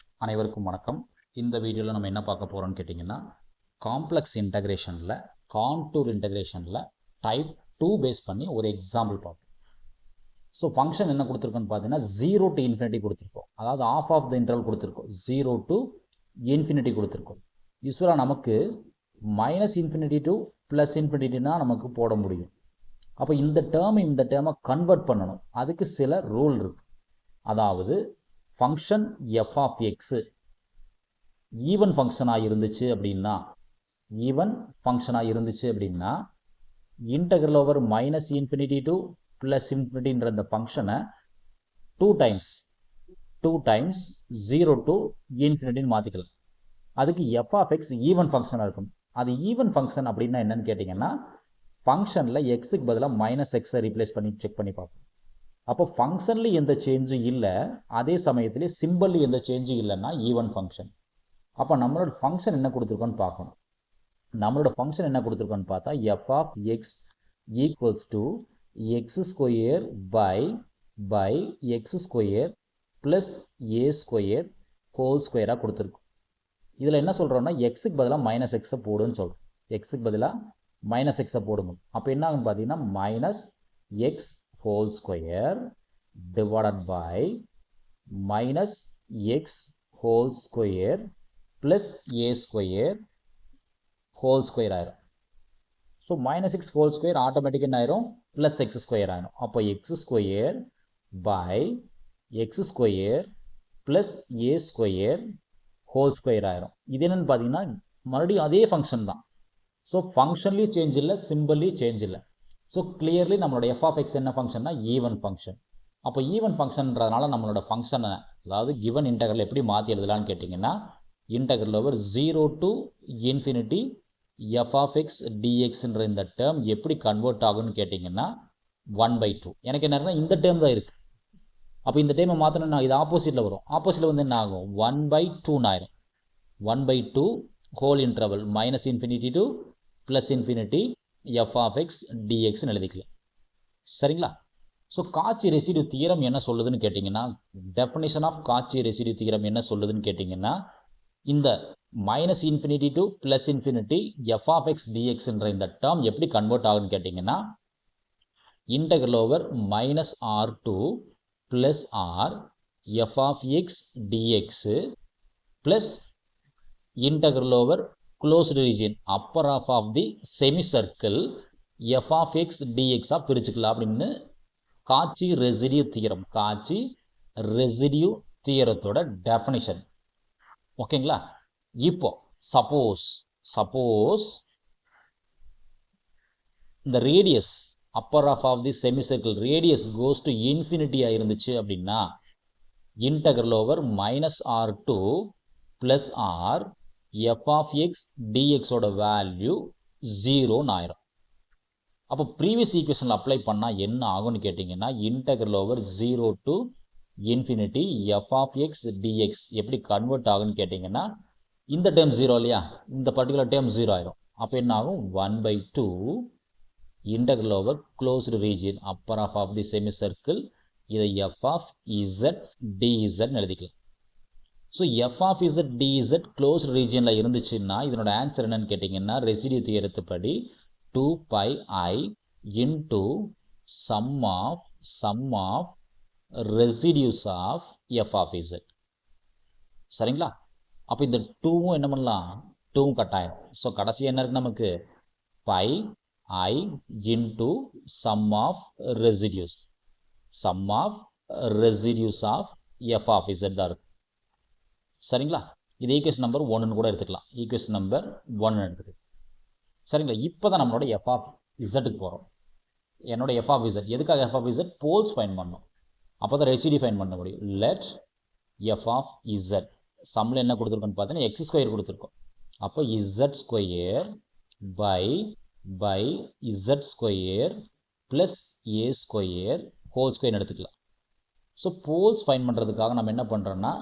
அனைவருக்கும் வணக்கம். இந்த வீடியோவில் நம்ம என்ன பார்க்க போகிறோம்னு கேட்டிங்கன்னா, காம்ப்ளெக்ஸ் இன்டகிரேஷனில் கான்டூர் இன்டகிரேஷனில் டைப் 2 பேஸ் பண்ணி ஒரு எக்ஸாம்பிள் பார்ப்போம். ஸோ ஃபங்க்ஷன் என்ன கொடுத்துருக்கோன்னு பார்த்தீங்கன்னா 0 to infinity கொடுத்துருக்கோம். அதாவது ஆஃப் த இன்டர்வல் கொடுத்துருக்கோம். 0 to infinity கொடுத்துருக்கோம். யூஸ்வலாக நமக்கு -infinity to +infinity நமக்கு போட முடியும். அப்போ இந்த டேர்மை கன்வெர்ட் பண்ணணும். அதுக்கு சில ரூல் இருக்குது. அதாவது function f of x even ஃபங்க்ஷனாக இருந்துச்சு அப்படின்னா integral over -infinity to +infinity இந்த ஃபங்க்ஷனை 2 times 0 to infinity மாற்றிக்கலாம். அதுக்கு f of x ஈவன் ஃபங்க்ஷனாக இருக்கும். அது ஈவன் ஃபங்க்ஷன் அப்படின்னா என்னன்னு கேட்டிங்கன்னா, ஃபங்க்ஷனில் எக்ஸுக்கு பதிலாக -x ரீப்ளேஸ் பண்ணி செக் பண்ணி பார்ப்போம். அப்போ ஃபங்க்ஷனில் எந்த சேஞ்சும் இல்லை, அதே சமயத்திலே சிம்பிளில் எந்த சேஞ்சும் இல்லைன்னா ஈவன் ஃபங்க்ஷன். அப்போ நம்மளோட ஃபங்க்ஷன் என்ன கொடுத்துருக்கோன்னு பார்க்கணும். நம்மளோட ஃபங்க்ஷன் என்ன கொடுத்துருக்கோன்னு பார்த்தா f of x equals to x² by x² plus a² whole ஸ்கொயராக கொடுத்துருக்கோம். இதில் என்ன சொல்கிறோன்னா எக்ஸுக்கு பதிலாக -x போடுன்னு சொல்கிறோம். எக்ஸுக்கு பதிலாக -x போடுங்க. அப்போ என்ன ஆகுன்னு பார்த்தீங்கன்னா -x whole square divided by -x whole square plus a² whole square ஆயிரும். So -x whole square automatic என்ன ஆயிரும், +x² ஆயிரும். அப்போ x² by x² plus a² whole square ஆயிரும். இது என்னன்னு பார்த்தீங்கன்னா மறுபடியும் அதே ஃபங்க்ஷன் தான். ஸோ ஃபங்க்ஷன்லேயும் சேஞ்ச் இல்லை, சிம்பிள்லேயும் சேஞ்ச் இல்லை. ஸோ கிளியர்லி நம்மளோட f of x என்ன ஃபங்க்ஷன்னா ஈவன் ஃபங்க்ஷன். அப்போ ஈவன் ஃபங்க்ஷன்றதுனால நம்மளோட ஃபங்க்ஷனை, அதாவது கிவன் இன்டகரல் எப்படி மாற்றி எழுதலான்னு கேட்டிங்கன்னா, integral over 0 to infinity f of x dxன்ற இந்த டேர்ம் எப்படி கன்வெர்ட் ஆகுன்னு கேட்டிங்கன்னா 1/2. எனக்கு என்ன இந்த டேர்ம் தான் இருக்குது. அப்போ இந்த டேர்மை மாற்றணும்னா இது ஆப்போசிட்டில் வரும். ஆப்போசிட்டில் வந்து என்ன ஆகும், 1/2 ஆயிரும். 1/2 whole interval -infinity to +infinity f of x dx எழுதிக்கலாம். சரிங்களா? ஸோ காச்சி ரெசிடியூ தியரம் என்ன சொல்லுதுன்னு கேட்டிங்கன்னா, definition of Cauchy residue theorem என்ன சொல்லுதுன்னு கேட்டிங்கன்னா, இந்த -infinity to +infinity f of x dxன்ற இந்த டேர்ம் எப்படி கன்வெர்ட் ஆகுன்னு கேட்டிங்கன்னா, integral over -r to +r f of x dx plus integral over closed region upper half of the semicircle f of x dx பிரிச்சுக்கலாம் அப்படின்னு காச்சி residue தியரத்தோட definition. ஓகேங்களா? இப்போ suppose இந்த radius upper half of the semicircle radius goes to infinity இருந்துச்சு அப்படின்னா integral over -r to +r f of x dx ஓட value 0 ஆயிரும். அப்போ ப்ரீவியஸ் ஈக்குவேஷனில் அப்ளை பண்ணால் என்ன ஆகும்னு கேட்டிங்கன்னா, integral over 0 to infinity f of x dx எப்படி கன்வெர்ட் ஆகுன்னு கேட்டிங்கன்னா, இந்த டேர்ம் 0 இல்லையா, இந்த பர்டிகுலர் டேர்ம் 0 ஆயிரும். அப்போ என்ன ஆகும், 1/2 integral over closed region upper half of the semicircle இதை f of z dz எழுதிக்கலாம். So f of z dz closed ரீஜியனில் இருந்துச்சுன்னா இதனோட ஆன்சர் என்னன்னு கேட்டிங்கன்னா, ரெசிடியூ தியரத்துப்படி 2πi into sum of residues of f of z. சரிங்களா? அப்போ இந்த 2வும் என்ன பண்ணலாம், 2வும் கட்டாயம். ஸோ கடைசி என்ன இருக்கு நமக்கு, πi into sum of residues of f of z தான் இருக்கு. சரிங்களா? இது ஈக்குவேஷன் நம்பர் 1ன்னு கூட எடுத்துக்கலாம். ஈக்குவேஷன் நம்பர் 1 எடுத்துக்கலாம். சரிங்களா? இப்போ தான் நம்மளோட f of zக்கு போகிறோம். என்னோட f of z எதுக்காக, f of z poles find பண்ணணும். அப்போ தான் ரெசிடியூ ஃபைன் பண்ண முடியும். லெட் f of z சம்மில் என்ன கொடுத்துருக்கோன்னு பார்த்தீங்கன்னா x² கொடுத்துருக்கோம். அப்போ z² by z² plus a² whole square எடுத்துக்கலாம். ஸோ போல்ஸ் ஃபைன் பண்ணுறதுக்காக நம்ம என்ன பண்ணுறோன்னா,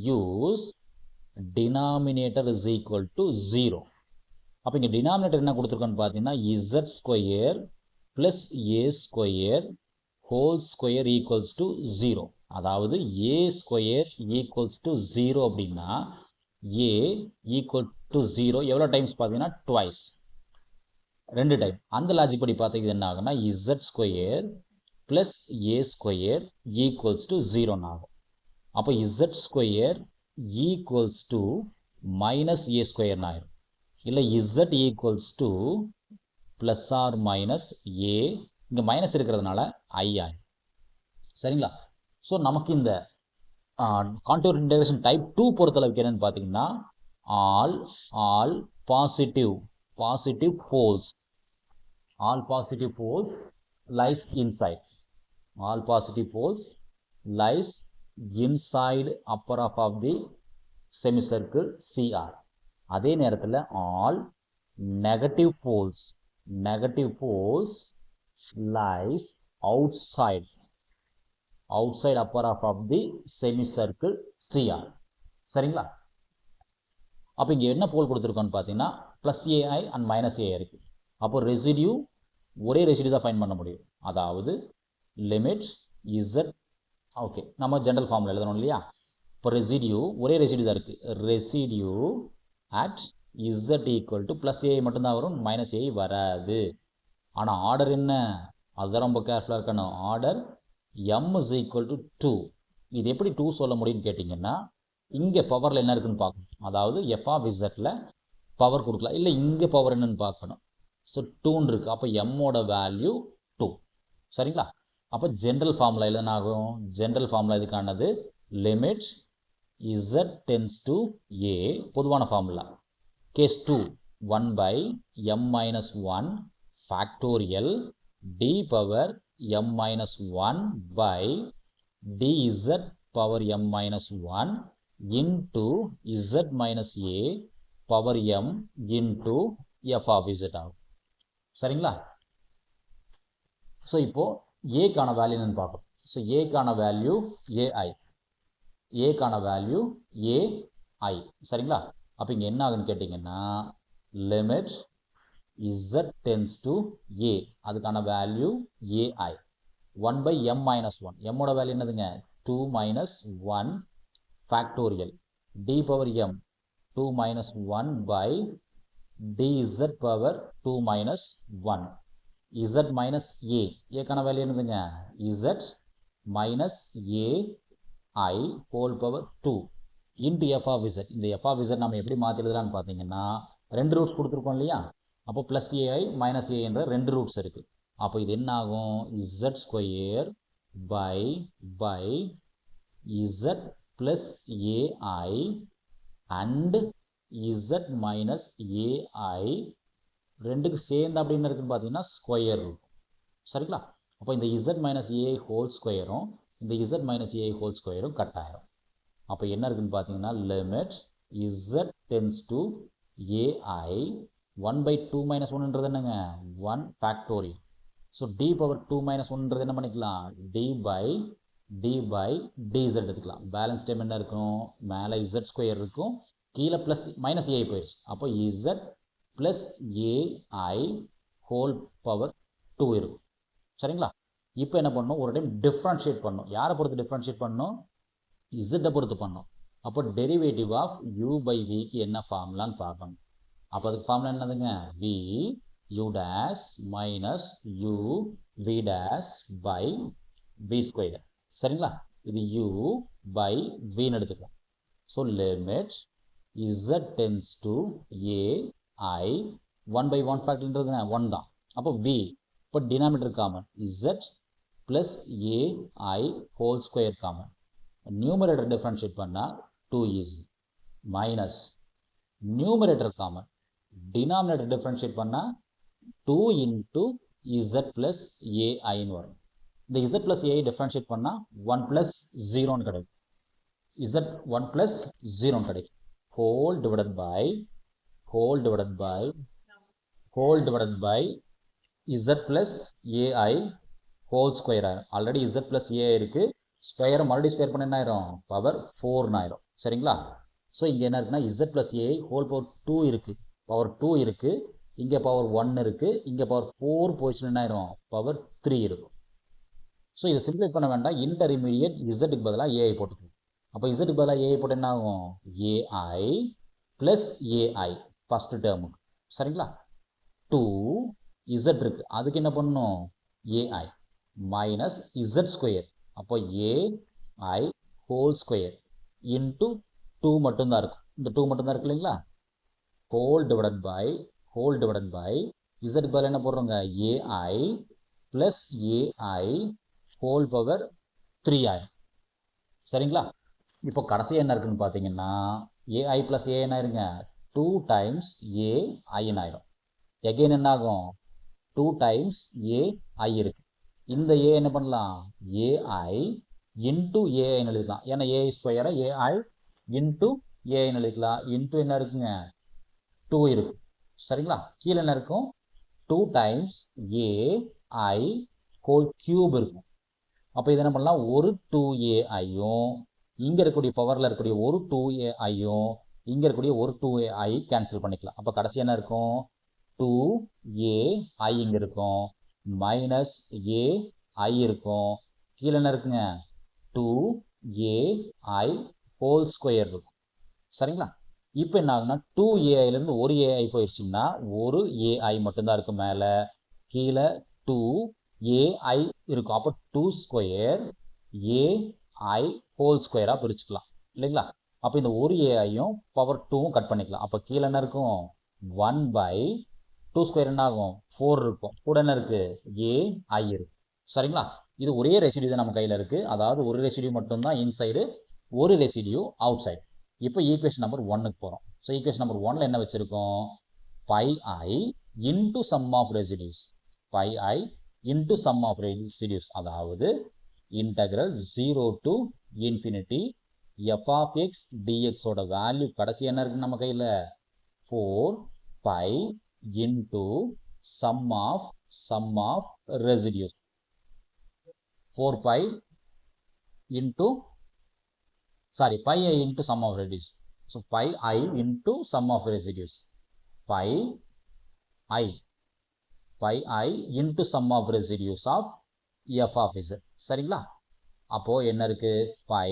use denominator is equal to 0. அப்போ இங்கே டினாமினேட்டர் என்ன கொடுத்துருக்கோன்னு பார்த்தீங்கன்னா z² plus a² whole square equals to 0. அதாவது a ஸ்கொயர் ஈக்குவல்ஸ் டு 0 அப்படின்னா a ஈக்குவல் டு 0 எவ்வளோ டைம்ஸ் பார்த்தீங்கன்னா ட்வைஸ், 2 டைம். அந்த லாஜிக் படி பார்த்தீங்கன்னா என்ன ஆகும்னா z square plus a square equals to 0 ஆகும். அப்போ z square equals to minus a ஸ்கொயர்னு ஆயிரும். இல்லை z equals to plus or minus a, இங்கே மைனஸ் இருக்கிறதுனால i ஆயிரும். சரிங்களா? ஸோ நமக்கு இந்த கான்டூர் இன்டெகிரேஷன் டைப் 2 பொறுத்தளவுக்கு என்னன்னு பார்த்தீங்கன்னா all positive poles lies inside, all positive poles lies inside upper half of the semicircle CR. அதே நேரத்தில் all negative poles lies outside upper half of the semicircle CR. சரிங்களா? அப்போ இங்கே என்ன போல் கொடுத்துருக்கோன்னு பார்த்தீங்கன்னா plus a i and minus AI இருக்குது. அப்போ residue ஒரே ரெசிடியூ தான் ஃபைண்ட் பண்ண முடியும். அதாவது லிமிட் இசட், ஓகே நம்ம ஜென்ரல் ஃபார்மில் எழுதணும் இல்லையா? இப்போ ரெசிடியூ ஒரே ரெசிடியூ தான் இருக்குது. Residue at Z equal to plus AI மட்டும்தான் வரும், மைனஸ் ஏஐ வராது. ஆனால் ஆர்டர் என்ன, அதுதான் ரொம்ப கேர்ஃபுல்லாக இருக்கணும். Order m is equal to 2. இது எப்படி 2 சொல்ல முடியும்னு கேட்டிங்கன்னா இங்கே பவரில் என்ன இருக்குன்னு பார்க்கணும். அதாவது f of zல பவர் கொடுக்கலாம், இல்லை இங்கே பவர் என்னன்னு பார்க்கணும். ஸோ 2 இருக்குது. அப்போ எம்மோட வேல்யூ 2. சரிங்களா? அப்போ ஜென்ரல் ஃபார்முலா என்ன ஆகும்? ஜென்ரல் ஃபார்முலா இதுக்கானது limit z tends to a, பொதுவான formula. Case 2 1 by m minus 1 factorial d power m minus 1 by dz power m minus 1 into z minus a power m into f of z ஆகும். சரிங்களா? So இப்போ ஏக்கான value என்னன்னு பார்ப்போம். So ஏக்கான value a i. சரிங்களா? அப்போ இங்கே என்ன ஆகுன்னு கேட்டிங்கன்னா limit z tends to a, அதுக்கான value ai 1 by m minus 1. எம்மோட வேல்யூ என்னதுங்க? 2 minus 1 factorial d power m 2 minus 1 by dz power 2 minus 1 z minus a, ஏக்கான வேல்யூ என்னதுங்க? z minus ai whole power 2 into f of z. இந்த f of z நம்ம எப்படி மாற்றி எழுதலாம்னு பார்த்தீங்கன்னா 2 roots கொடுத்துருக்கோம் இல்லையா? அப்போ ப்ளஸ் ஏஐ மைனஸ் ஏ என்ற 2 ரூட்ஸ் இருக்குது. அப்போ இது என்ன ஆகும்? z square by z plus a i and z minus a i ரெண்டுக்கு சேர்ந்து அப்படின்னு இருக்குன்னு பார்த்தீங்கன்னா ஸ்கொயர் ரூட். சரிங்களா? அப்போ இந்த z மைனஸ் ஏஐ ஹோல் ஸ்கொயரும் இந்த z மைனஸ் ஏஐ ஹோல் ஸ்கொயரும் கட் ஆயிரும். அப்போ என்ன இருக்குன்னு பார்த்தீங்கன்னா limit z tends to a i 1 by 2 minus 1 என்னங்க? 1 factorial. So d power 2 minus 1 என்ன பண்ணிக்கலாம்? d by dz எடுத்துக்கலாம். பேலன்ஸ் டைம் என்ன இருக்கும்? மேலே z ஸ்கொயர் இருக்கும், கீழே ப்ளஸ் மைனஸ் ஏஐ போயிடுச்சு. அப்போ z plus a i whole power 2 இருக்கும். சரிங்களா? இப்போ என்ன பண்ணணும்? ஒரு டைம் டிஃப்ரென்ஷியேட் பண்ணணும். யாரை பொறுத்து டிஃப்ரென்ஷியேட் பண்ணணும்? z பொறுத்து பண்ணணும். அப்போ டெரிவேட்டிவ் ஆஃப் u by vக்கு என்ன ஃபார்முலான்னு பார்க்கணும். அப்போ அதுக்கு ஃபார்முலா என்னதுங்க? v u dash minus u v dash by v square. சரிங்களா? இது u by vன்னு எடுத்துக்கலாம். So limit z tends to ai 1 by 1 ஃபேக்டர்ன்றதுங்க 1 தான். அப்போ v, இப்போ denominator common z plus ai whole square common. Numerator differentiate பண்ணால் 2 easy minus numerator common, denominator differentiate பண்ணால் 2 into z plus aiன்னு வரும். இந்த z plus ai டிஃப்ரென்ஷியேட் பண்ணால் 1 plus 0ன்னு கிடைக்கும். z 1 plus 0ன்னு கிடைக்கும். whole divided by z plus ai whole square ஆயிரும். Already z plus ai இருக்குது, ஸ்கொயரை மறுபடியும் ஸ்கொயர் பண்ண என்ன ஆயிரும்? பவர் 4ன்னு ஆயிரும். சரிங்களா? ஸோ இங்கே என்ன இருக்குன்னா z plus ai whole power 2 இருக்குது, பவர் 2 இருக்குது, இங்கே பவர் 1 இருக்குது, இங்கே பவர் 4 போயிடுச்சுன்னு என்ன ஆயிரும்? பவர் 3 இருக்கும். ஸோ இதை சிம்பிளை பண்ண வேண்டாம், இன்டர்மீடியட் இசட்டுக்கு பதிலாக ஏஐ போட்டுக்கணும். அப்போ இசட்டுக்கு பதிலாக ஏஐ போட்டு என்ன ஆகும், ஏஐ ப்ளஸ் ஏஐ ஃபஸ்ட்டு டேர்முக்கு. சரிங்களா? 2 இசட் இருக்குது, அதுக்கு என்ன பண்ணணும், ஏஐ மைனஸ் இசட் ஸ்கொயர். அப்போ ஏஐ ஹோல் ஸ்கொயர் இன்ட்டு 2 மட்டும்தான் இருக்கும், இந்த 2 மட்டும்தான் இருக்கு இல்லைங்களா, ஹோல் டிவைடட் பை இசட் பதில் என்ன போடுறோங்க, a i plus a i whole power 3 ஆயிரும். சரிங்களா? இப்போ கடைசியாக என்ன இருக்குதுன்னு பார்த்தீங்கன்னா ஏஐ ப்ளஸ் ஏ என்ன ஆயிருங்க, 2 டைம்ஸ் ஏஐன்னு ஆயிரும். எகெயின் என்ன ஆகும், 2 டைம்ஸ் ஏஐ இருக்குது, இந்த ஏ என்ன பண்ணலாம், ஏஐ இன்ட்டு ஏஐன்னு எழுதிக்கலாம். ஏன்னா ஏஐ ஸ்கொயரை ஏஐ இன்ட்டு ஏஐன்னு எழுதிக்கலாம். இன்ட்டு என்ன இருக்குங்க, 2 இருக்கு. சரிங்களா? கீழே என்ன இருக்கும், 2 டைம்ஸ் ஏஐ ஹோல் கியூப் இருக்கும். அப்போ இது என்ன பண்ணலாம், ஒரு 2ஏஐயும் இங்கே இருக்கக்கூடிய பவரில் இருக்கக்கூடிய ஒரு 2ஏஐயும் இங்கே இருக்கக்கூடிய ஒரு 2ஏஐ கேன்சல் பண்ணிக்கலாம். அப்போ கடைசி என்ன இருக்கும், 2ஏஐ இங்கே இருக்கும், மைனஸ் ஏஐ இருக்கும், கீழே என்ன இருக்குங்க, 2ஏஐ ஹோல் ஸ்கொயர் இருக்கும். சரிங்களா? இப்போ என்ன ஆகுனா 2ஏஐலேருந்து ஒரு ஏஐ போயிடுச்சுன்னா ஒரு ஏஐ மட்டும்தான் இருக்கும் மேலே, கீழே 2ஏஐ இருக்கும். அப்போ 2 ஸ்கொயர் ஏஐ ஹோல் ஸ்கொயராக பிரிச்சுக்கலாம் இல்லைங்களா? அப்போ இந்த ஒரு ஏஐயும் பவர் 2வும் கட் பண்ணிக்கலாம். அப்போ கீழே என்ன இருக்கும், 1/2 ஸ்கொயர் என்ன ஆகும், 4 இருக்கும், கூட என்ன இருக்குது, ஏஐ இருக்குது. சரிங்களா? இது ஒரே ரெசிடியூ தான் நம்ம கையில் இருக்குது, அதாவது ஒரு ரெசிடியூ மட்டும்தான் இன்சைடு, ஒரு ரெசிடியூ அவுட் சைடு. இப்போ ஈக்குவேஷன் நம்பர் 1க்கு போகிறோம். ஸோ ஈக்குவேஷன் நம்பர் 1ல் என்ன வச்சுருக்கோம், pi i into sum of residues, pi i into sum of residues, அதாவது integral 0 to infinity f of x dx ஓட வேல்யூ கடைசி என்ன இருக்குது நம்ம கையில், 4π into sum of residues, 4π into pi I into sum of residues. So pi I into sum of residues, pi I into sum of residues of f of z. சரிங்களா? அப்போ என்ன இருக்கு, pi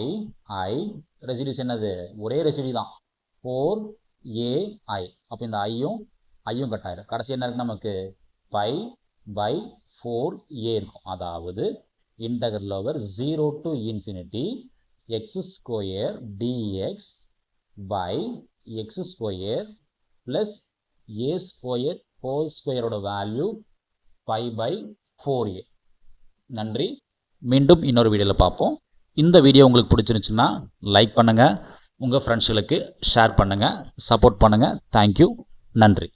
I ரெசிடியூஸ் என்னது, ஒரே residue தான் 4ai. அப்போ இந்த ஐயும் கட் ஆயிரும். கடைசி என்ன இருக்கு நமக்கு, pi by 4a இருக்கும். அதாவது integral over 0 to infinity x square dx by x square plus a square whole square ஓட வேல்யூ pi by 4a. நன்றி, மீண்டும் இன்னொரு வீடியோவில் பார்ப்போம். இந்த வீடியோ உங்களுக்கு பிடிச்சிருந்துச்சுன்னா லைக் பண்ணுங்கள், உங்கள் ஃப்ரெண்ட்ஸுகளுக்கு ஷேர் பண்ணுங்கள், சப்போர்ட் பண்ணுங்கள். தேங்க்யூ, நன்றி.